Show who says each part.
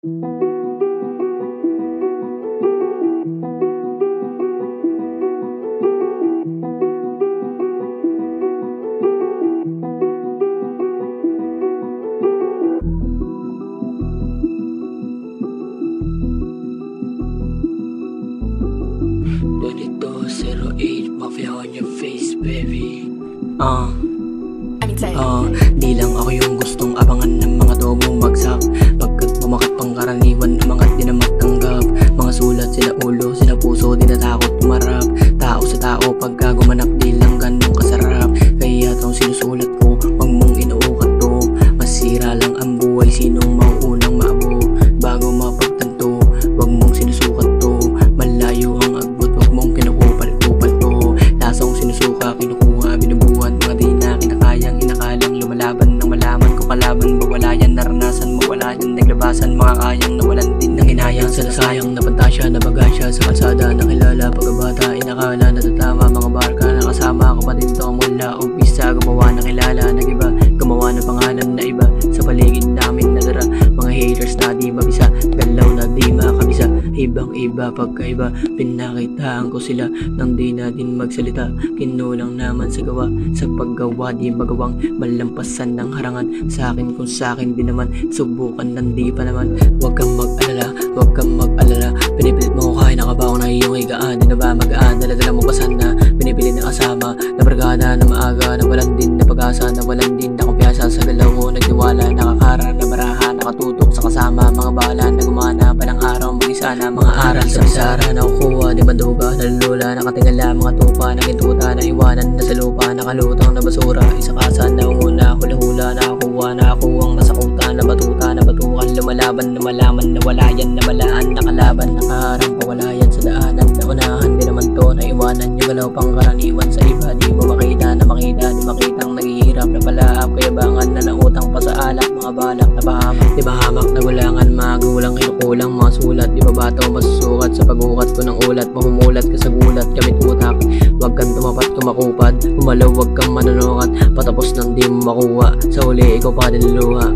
Speaker 1: 2208 Mafia on your face, baby. Di lang ako yung gustong abangan ng mga to bumagsak, pagkat pumakat pang karaniwan na mga di na matanggap. Mga sulat, sila ulo, sila puso, di natakot tumarap. Tao sa tao pagka gumanap, di lang ganun kasarap. Kaya itong sinusulat ko, wag mong inuukat to. Masira lang ang buhay, sinong mauunang maabo. Bago mapagtanto, wag mong sinusukat to. Malayo ang agbot, wag mong kinukupal-kupal to. Lasong sinusuka, kinukuha, binubuhat, mga di na kinakayang inakalang lumalaban ng malaman ko kalaban. Bawala yan, naranasan mo wala yan, naglabasan mga kayang nawalan din ng hinayang. Salasayang napantasya, nabagasya sa kalsada, nakilala pagkabata, inakala natatama. Mga barka nakasama, kapatid to mula umpisa. Gumawa na kilala, nagiba, gumawa na pangalan na iba. Sa paligid namin nadara, mga haters na di mabisa, galaw na di makabisa. Ibang iba pagkaiba, pinakitaan ko sila nang di na din magsalita. Kinulang naman sa gawa, sa paggawa di magawang malampasan ng harangan. Sa akin kung sa akin din naman, subukan ng di pa naman. Huwag kang mag-alala, huwag kang mag-alala. Pinipilit mo kaya nakabaw na iyong higaan. Di na ba magaan, daladala mo pa sana. Pinipilit na kasama, na barkada na maaga. Nawalan din na pag-asa, nawalan din na kumpiyansa. Sa galaw mo nagtiwala, nakakara na baraha. Nakatutok sa kasama, mga bala na gumana. Palang araw mag-isa na mga aral sa bisara. Nakukuha, di banduga, nalulula. Nakatingala, mga tupa, nagintuta. Naiwanan na sa lupa, nakalutang na basura. Isa kasa na umuna, hula-hula. Nakakuha, nakakuhang masakutan. Nabatuta, nabatukan, lumalaban. Na malaman, nawalayan, namalaan. Nakalaban, nakaharang, pawalayan sa daanan. Naunahan, di naman to, naiwanan. Yung galaw pang karaniwan sa iba. Di mo makita, na makita, di makitang naghihirap. Na palaap, kayabangan, na nautang pa sa alak. Mga balak, na bahamak, di bahamak, nagulangan. Magulang, kinukulang, mga sulat. Di babataw, masusukat sa paghukat ko ng ulat. Mahumulat ka sa gulat, gamit utak. Huwag kang tumapat, tumakupad. Umalaw, huwag kang manonokat. Patapos nang di mo makuha, sa huli ikaw pa din luha.